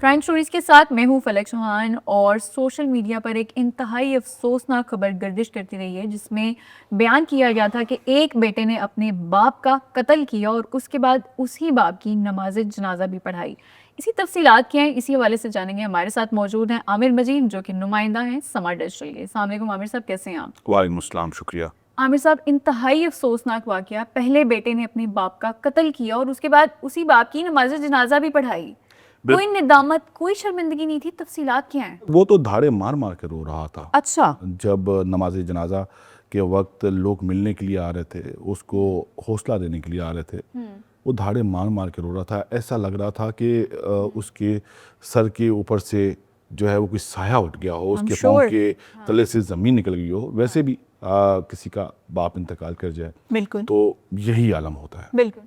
Crime stories के साथ मैं हूं फलक चौहान और सोशल मीडिया पर एक इंतहाई अफसोसनाक खबर गर्दिश करती रही है जिसमें बयान किया गया था कि एक बेटे ने अपने बाप का कत्ल किया और उसके बाद उसी बाप की नमाज जनाजा भी पढ़ाई। इसी तफसीलात क्या हैं, इसी हवाले से जानेंगे। हमारे साथ मौजूद हैं आमिर मजीद जो कि नुमाइंदा हैं समा डिजिटल के। अस्सलाम वालेकुम आमिर साहब, कैसे हैं आप? वालेकुम अस्सलाम, शुक्रिया। आमिर साहब, इंतहाई अफसोसनाक वाकया, पहले बेटे ने अपने बाप का कत्ल किया और उसके बाद उसी बाप की नमाज जनाजा भी पढ़ाई। कोई निदामत, कोई शर्मिंदगी नहीं थी, तफसीलात क्या हैं? वो तो धाड़े मार मार के रो रहा था। अच्छा। जब नमाज जनाजा के वक्त लोग मिलने के लिए आ रहे थे, उसको हौसला देने के लिए आ रहे थे, वो धाड़े मार मार के रो रहा था। ऐसा लग रहा था कि उसके सर के ऊपर से जो है वो कोई साया उठ गया हो, उसके पाँव के तले से ज़मीन निकल गई हो। वैसे भी किसी का बाप इंतकाल कर जाए बिल्कुल तो यही आलम होता है। बिल्कुल।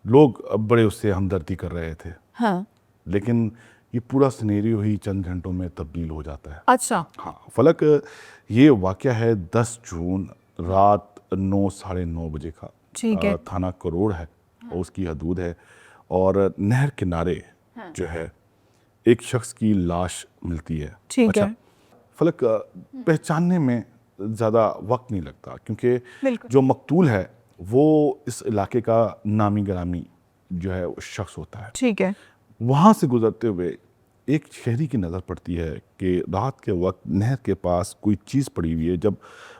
लोग बड़े उससे हमदर्दी कर रहे थे, हाँ। लेकिन ये पूरा सिनेरियो ही चंद घंटों में तब्दील हो जाता है। अच्छा। हाँ फलक, ये वाक़या है 10 जून रात 9 साढ़े 9 बजे का। ठीक है। थाना करोड़ है और उसकी हदूद है, और नहर किनारे जो है एक शख्स की लाश मिलती है। ठीक है। फलक, पहचानने में ज़्यादा वक्त नहीं लगता क्योंकि बिल्कुल। जो मकतूल है वो इस इलाके का नामी गिरामी जो है वो शख्स होता है। ठीक है। वहाँ से गुजरते हुए एक शहरी की नज़र पड़ती है कि रात के वक्त नहर के पास कोई चीज़ पड़ी हुई है। जब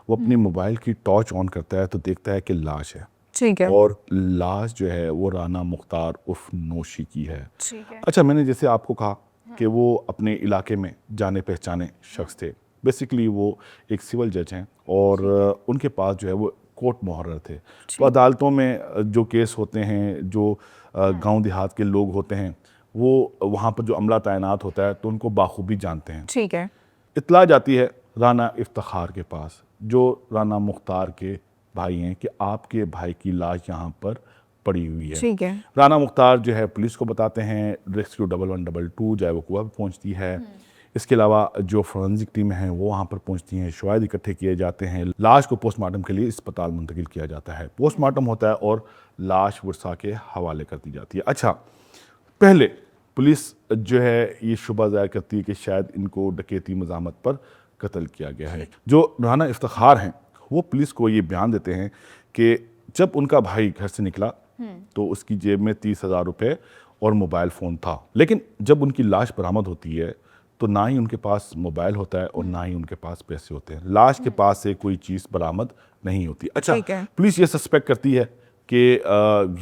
वो अपनी मोबाइल की टॉर्च ऑन करता है तो देखता है कि लाश है। ठीक है। और लाश जो है वो राना मुख्तार उर्फ नौशी की है। ठीक है। अच्छा, मैंने जैसे आपको कहा कि वो अपने इलाके में जाने पहचाने शख्स थे। बेसिकली वो एक सिविल जज हैं और उनके पास जो है वो कोर्ट मुहर्रर थे। तो अदालतों में जो केस होते हैं, जो गांव देहात के लोग होते हैं, वो वहाँ पर जो अमला तैनात होता है तो उनको बाखूबी जानते हैं। ठीक है। इत्तला जाती है राना इफ्तिखार के पास, जो राना मुख्तार के भाई हैं, कि आपके भाई की लाश यहाँ पर पड़ी हुई है। ठीक है। राना मुख्तार जो है पुलिस को बताते हैं, रेस्क्यू 1122 जो है वो कुआ पहुँचती है। इसके अलावा जो फोरेंसिक टीम है वो वहाँ पर पहुँचती हैं, शवाहिद इकट्ठे किए जाते हैं, लाश को पोस्टमार्टम के लिए अस्पताल मुंतकिल किया जाता है। पोस्टमार्टम होता है और लाश वर्षा के हवाले कर दी जाती है। अच्छा, पहले पुलिस जो है ये शुबा ज़ाहिर करती है कि शायद इनको डकैती मज़ामत पर कत्ल किया गया है। जो राना इफ्तिखार हैं वो पुलिस को ये बयान देते हैं कि जब उनका भाई घर से निकला तो उसकी जेब में 30,000 रुपये और मोबाइल फ़ोन था, लेकिन जब उनकी लाश बरामद होती है तो ना ही उनके पास मोबाइल होता है और ना ही उनके पास पैसे होते हैं। लाश के पास से कोई चीज़ बरामद नहीं होती। अच्छा, पुलिस ये सस्पेक्ट करती है कि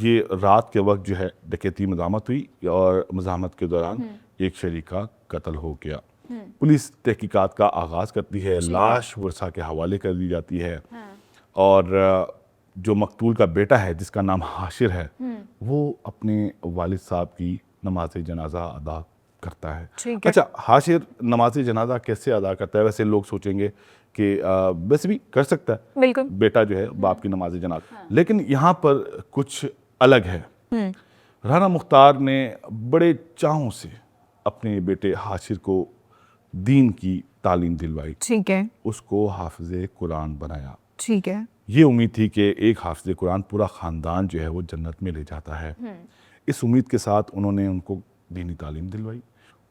ये रात के वक्त जो है डकैती मज़ामत हुई और मज़ामत के दौरान एक शहरी का कत्ल हो गया। पुलिस तहकीकात का आगाज़ करती है, लाश वर्षा के हवाले कर दी जाती है। और जो मकतूल का बेटा है जिसका नाम हाशिर है, वो अपने वालिद साहब की नमाज जनाजा अदा करता है। अच्छा, हाशिर नमाज जनाजा कैसे अदा करता है? वैसे लोग सोचेंगे कि वैसे भी कर सकता है बिल्कुल। बेटा जो है बाप की नमाज जनाजा, लेकिन यहाँ पर कुछ अलग है। राना मुख्तार ने बड़े चाहों से अपने बेटे हाशिर को दीन की तालीम दिलवाई। ठीक है। उसको हाफिज़े कुरान बनाया। ठीक है। ये उम्मीद थी कि एक हाफिज़े कुरान पूरा ख़ानदान जो है वो जन्नत में ले जाता है। इस उम्मीद के साथ उन्होंने उनको दीनी तालीम दिलवाई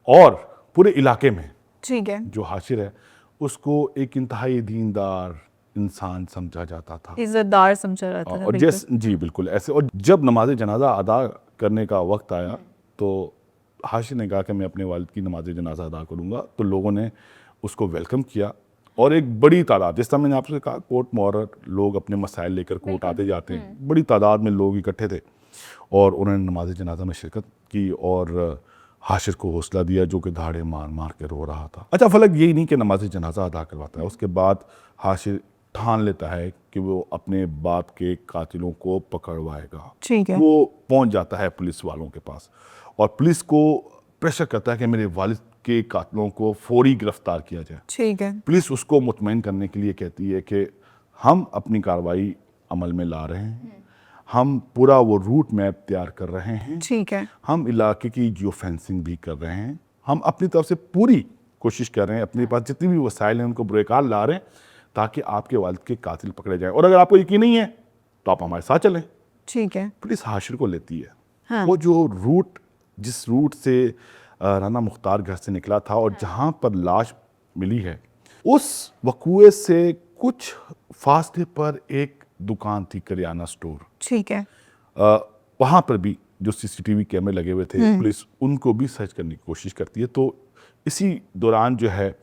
और पूरे इलाके में ठीक है जो हाशिर है उसको एक इंतहाई दीनदार इंसान समझा जाता था, इज्जतदार समझा जाता था। और जी बिल्कुल ऐसे। और जब नमाज जनाजा अदा करने का वक्त आया तो हाशिर ने कहा कि मैं अपने वालिद की नमाज जनाजा अदा करूँगा, तो लोगों ने उसको वेलकम किया और एक बड़ी तादाद, जिस तरह मैंने आपसे कहा कोर्ट मुहर्रर लोग अपने मसाइल लेकर कोर्ट आते जाते हैं, बड़ी तादाद में लोग इकट्ठे थे और उन्होंने नमाज जनाजा में शिरकत की और हाशिर को हौसला दिया जो कि धाड़े मार मार के रो रहा था। अच्छा फलक, यही नहीं कि नमाज जनाजा अदा करवाता है, उसके बाद हाशिर ठान लेता है कि वो अपने बाप के कातिलों को पकड़वाएगा। ठीक है। वो पहुंच जाता है पुलिस वालों के पास और पुलिस को प्रेशर करता है कि मेरे वालिद के कातिलों को फौरी गिरफ्तार किया जाए। ठीक है। पुलिस उसको मुतमईन करने के लिए कहती है कि हम अपनी कार्रवाई अमल में ला रहे हैं, हम पूरा वो रूट मैप तैयार कर रहे हैं, ठीक है। हम इलाके की जियो फेंसिंग भी कर रहे हैं, हम अपनी तरफ से पूरी कोशिश कर रहे हैं, अपने पास जितनी भी वसाइल हैं उनको बुरेकार ला रहे हैं ताकि आपके वालिद के कातिल पकड़े जाएं, और अगर आपको यकीन नहीं है तो आप हमारे साथ चलें। ठीक है। पुलिस हाशिर को लेती है। हाँ। वो जो रूट, जिस रूट से राना मुख्तार घर से निकला था और जहाँ पर लाश मिली है उस वकूए से कुछ फासले पर एक दुकान थी, करियाना स्टोर। ठीक है। वहाँ पर भी जो सीसीटीवी कैमरे लगे हुए थे, पुलिस उनको भी सर्च करने की कोशिश करती है। तो इसी दौरान जो है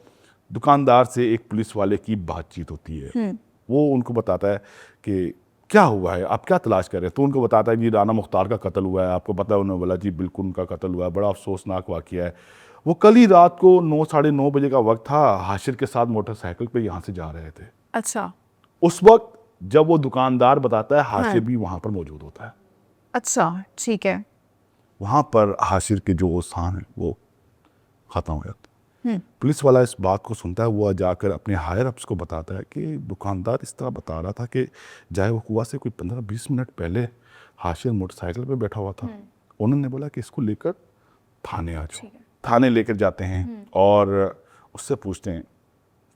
दुकानदार से एक पुलिस वाले की बातचीत होती है। वो उनको बताता है कि क्या हुआ है, आप क्या तलाश कर रहे हैं। तो उनको बताता है जी राना मुख्तार का कत्ल हुआ है। आपको पता है? उन्होंने बोला जी बिल्कुल उनका कत्ल हुआ है, बड़ा अफसोसनाक वाक़या है। वो कल ही रात को 9 साढ़े 9 बजे का वक्त था, हाशिर के साथ मोटरसाइकिल पे यहाँ से जा रहे थे। अच्छा। उस वक्त जब वो दुकानदार बताता है, हाशिर भी वहाँ पर मौजूद होता है। अच्छा, ठीक है। वहाँ पर हाशिर के जो स्थान है वो ख़त्म हो जाता है। पुलिस वाला इस बात को सुनता है, वो जाकर अपने हायर अप्स को बताता है कि दुकानदार इस तरह बता रहा था कि जाए वो कुआ से कोई 15-20 मिनट पहले हाशिर मोटरसाइकिल पे बैठा हुआ था। उन्होंने बोला कि इसको लेकर थाने आ जाओ। थाने लेकर जाते हैं और उससे पूछते हैं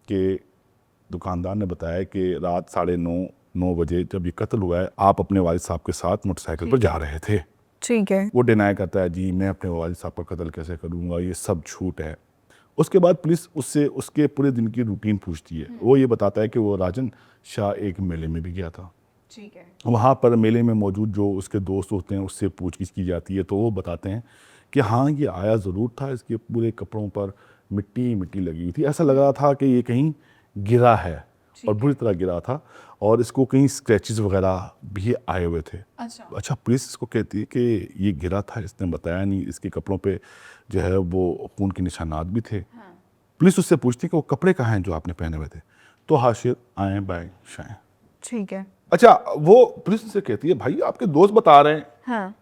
कि दुकानदार ने बताया कि रात 9:30 बजे जब ये कत्ल हुआ है, आप अपने वालिद साहब के साथ मोटरसाइकिल पर जा रहे थे। ठीक है। वो डिनाई करता है, जी मैं अपने वालिद साहब का कत्ल कैसे करूँगा, ये सब झूठ है। उसके बाद पुलिस उससे उसके पूरे दिन की रूटीन पूछती है। वो ये बताता है कि वो राजन शाह एक मेले में भी गया था। ठीक है। वहाँ पर मेले में मौजूद जो उसके दोस्त होते हैं उससे पूछगिछ की जाती है। तो वो बताते हैं कि हाँ ये आया ज़रूर था, इसके पूरे कपड़ों पर मिट्टी मिट्टी लगी हुई थी। ऐसा लग रहा था कि ये कहीं गिरा है और बुरी तरह गिरा था और इसको कहीं स्क्रैचेस वगैरह भी आए हुए थे। अच्छा, पुलिस इसको कहती है कि ये गिरा था, इसने बताया नहीं, इसके कपड़ों पे जो है वो खून के निशानात भी थे। पुलिस उससे पूछती है कि वो कपड़े कहाँ हैं जो आपने पहने हुए थे। तो हाशिर आए बाएं शाएं। ठीक है। अच्छा, वो पुलिस से कहती है भाई आपके दोस्त बता रहे हैं हाँ।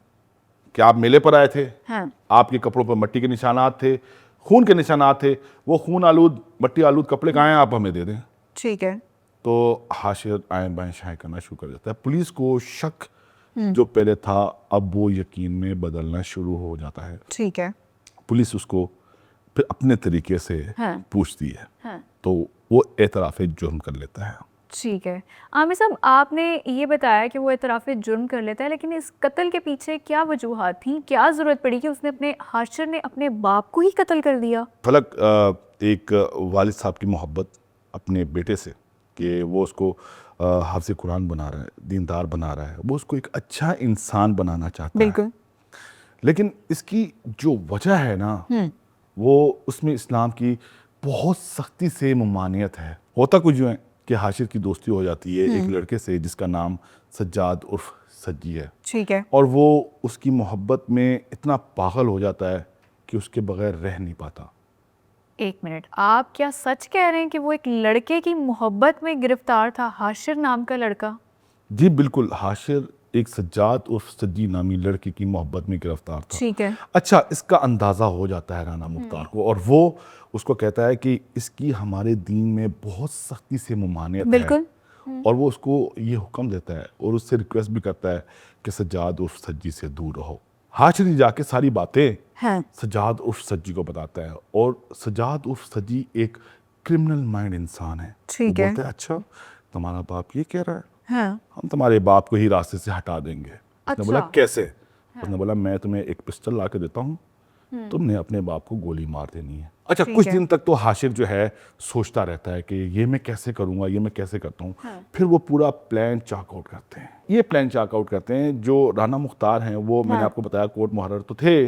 कि आप मेले पर आए थे, हाँ। आपके कपड़ों पर मिट्टी के निशानात थे, खून के निशानात थे, वो खून आलूद मट्टी आलूद कपड़े कहाँ हैं, आप हमें दे दें। ठीक है। तो हाशिर आएं बाएं शाएं करना शुरू कर देता है। पुलिस को शक जो पहले था अब वो यकीन में बदलना शुरू हो जाता है। ठीक है। पुलिस उसको फिर अपने तरीके से पूछती है। तो वो एतराफ़ जुर्म कर लेता है। ठीक है। आमिर साहब, आपने ये बताया कि वो एतराफ़ जुर्म कर लेता है, लेकिन इस कत्ल के पीछे क्या वजूहात थी? क्या ज़रूरत पड़ी कि उसने हाशिर ने अपने बाप को ही कत्ल कर दिया? फलक एक वालिद साहब की मोहब्बत अपने बेटे से कि वो उसको हाफ़िज़ कुरान बना रहा है, दीनदार बना रहा है, वो उसको एक अच्छा इंसान बनाना चाहता है। बिल्कुल। लेकिन इसकी जो वजह है ना, वो उसमें इस्लाम की बहुत सख्ती से ममानियत है। होता कुछ यूँ है कि हाशिर की दोस्ती हो जाती है एक लड़के से जिसका नाम सज्जाद उर्फ सज्जी है। ठीक है। और वो उसकी मोहब्बत में इतना पागल हो जाता है कि उसके बगैर रह नहीं पाता। एक मिनट, आप क्या सच कह रहे हैं कि वो एक लड़के की मोहब्बत में गिरफ्तार था, हाशिर नाम का लड़का? जी बिल्कुल, हाशिर एक सज्जाद उर्फ सज्जी नामी लड़के की मोहब्बत में गिरफ्तार था। ठीक है। अच्छा, इसका अंदाज़ा हो जाता है राना मुख्तार को और वो उसको कहता है कि इसकी हमारे दीन में बहुत सख्ती से ममानियत है। बिल्कुल। और वो उसको ये हुक्म देता है और उससे रिक्वेस्ट भी करता है कि सज्जाद उर्फ सज्जी से दूर रहो। हाशिर जाके सारी बातें सज्जाद उर्फ सज्जी को बताता है और सज्जाद उर्फ सज्जी एक क्रिमिनल माइंड इंसान है। ठीक वो है। बोलता है अच्छा तुम्हारा बाप ये कह रहा है, हाँ। हम तुम्हारे बाप को ही रास्ते से हटा देंगे। उसने बोला अच्छा। कैसे? उसने बोला मैं तुम्हें एक पिस्टल ला के देता हूँ, तुमने अपने बाप को गोली मार देनी है। अच्छा, ठीक कुछ है। दिन तक तो हाशिर जो है सोचता रहता है कि ये मैं कैसे करूंगा, ये मैं कैसे करता हूँ। फिर वो पूरा प्लान चाक आउट करते हैं। ये प्लान चाक आउट करते हैं। जो राना मुख्तार हैं वो मैंने आपको बताया कोर्ट मुहर्रर तो थे।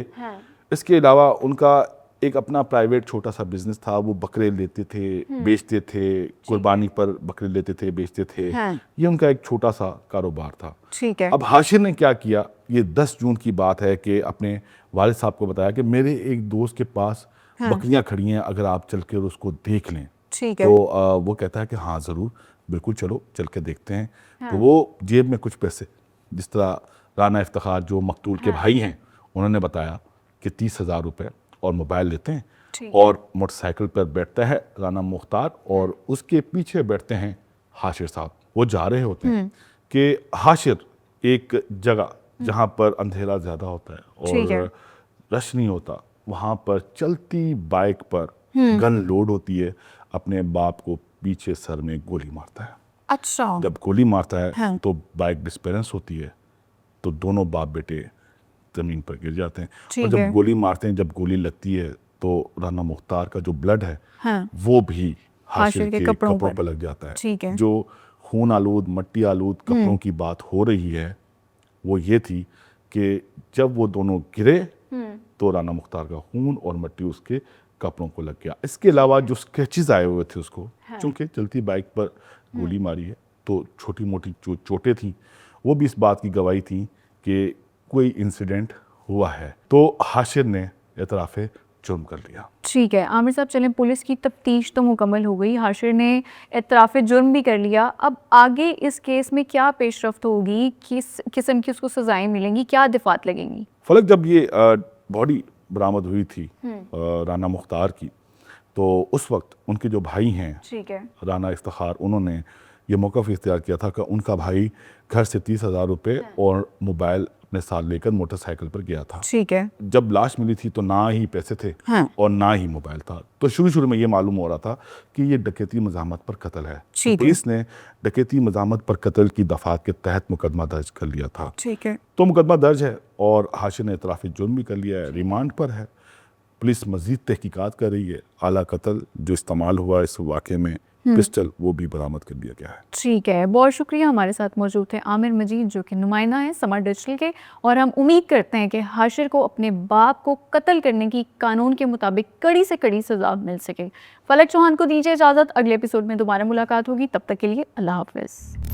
इसके अलावा उनका एक अपना प्राइवेट छोटा सा बिजनेस था। वो बकरे लेते थे, बेचते थे, कुर्बानी पर बकरे लेते थे, बेचते थे। ये उनका एक छोटा सा कारोबार था। ठीक है। अब हाशिर ने क्या किया, ये 10 जून की बात है कि अपने वालिद साहब को बताया कि मेरे एक दोस्त के पास बकरियां खड़ी हैं, अगर आप चल के उसको देख लें। ठीक है। तो वो कहता है कि हाँ ज़रूर, बिल्कुल चलो चल के देखते हैं। तो वो जेब में कुछ पैसे, जिस तरह राना इफ्तिखार जो मकतूल के भाई हैं उन्होंने बताया कि 30,000 रुपये और मोबाइल लेते हैं और मोटरसाइकिल पर बैठता है राना मुख्तार और उसके पीछे बैठते हैं हाशिर साहब। वो जा रहे होते हैं कि हाशिर एक जगह जहाँ पर अंधेरा ज़्यादा होता है और रश नहीं होता, वहाँ पर चलती बाइक पर गन लोड होती है, अपने बाप को पीछे सर में गोली मारता है। अच्छा। जब गोली मारता है तो बाइक डिस्पेरेंस होती है, तो दोनों बाप बेटे ज़मीन पर गिर जाते हैं। और ठीक जब है। गोली मारते हैं, जब गोली लगती है तो राना मुख्तार का जो ब्लड है हाँ, वो भी हाशिर हाशिर के के कपड़ों कपड़ों पर। पर लग जाता है। ठीक है। जो खून आलूद, मट्टी आलूद कपड़ों की बात हो रही है वो ये थी कि जब वो दोनों गिरे तो राना मुख्तार का खून और मट्टी उसके कपड़ों को लग गया। इसके अलावा जो स्केचेस आए हुए थे उसको, चूंकि चलती बाइक पर गोली मारी है तो छोटी मोटी जो चोटें थी वो भी इस बात की गवाही थी कि कोई इंसिडेंट हुआ है। तो हाशिर ने एतराफ़े जुर्म कर लिया। ठीक है आमिर साहब, चलें, पुलिस की तफ्तीश तो मुकम्मल हो गई, हाशिर ने एतराफ़ जुर्म भी कर लिया। अब आगे इस केस में क्या पेशरफ्त होगी, किस किस्म की उसको सज़ाएं मिलेंगी, क्या दिफात लगेंगी? फलक, जब ये बॉडी बरामद हुई थी राना मुख्तार की, तो उस वक्त उनके जो भाई हैं ठीक है। राना इफ्तिखार, उन्होंने ये मौक़िफ़ इख्तियार किया था कि उनका भाई घर से 30,000 रुपये और मोबाइल अपने साथ लेकर मोटरसाइकिल पर गया था। ठीक है। जब लाश मिली थी तो ना ही पैसे थे और ना ही मोबाइल था। तो शुरू में ये मालूम हो रहा था कि ये डकैती मज़ामत पर कत्ल है। तो ठीक है। पुलिस ने डकैती मज़ामत पर कत्ल की दफ़ात के तहत मुकदमा दर्ज कर लिया था। ठीक है। तो मुकदमा दर्ज है और हाशिर ने एतराफ़ जुर्म भी कर लिया है, रिमांड पर है। पुलिस मज़ीद तहकीकात कर रही है। आला कत्ल जो इस्तेमाल हुआ इस वाक़े में, पिस्टल, वो भी बरामद कर लिया गया है। ठीक है, बहुत शुक्रिया। हमारे साथ मौजूद थे आमिर मजीद, जो कि नुमाइंदा हैं समर डिजिटल के, और हम उम्मीद करते हैं कि हाशिर को अपने बाप को कत्ल करने की कानून के मुताबिक कड़ी से कड़ी सज़ा मिल सके। फलक चौहान को दीजिए इजाज़त, अगले एपिसोड में दोबारा मुलाकात होगी, तब तक के लिए अल्लाह हाफ़िज़।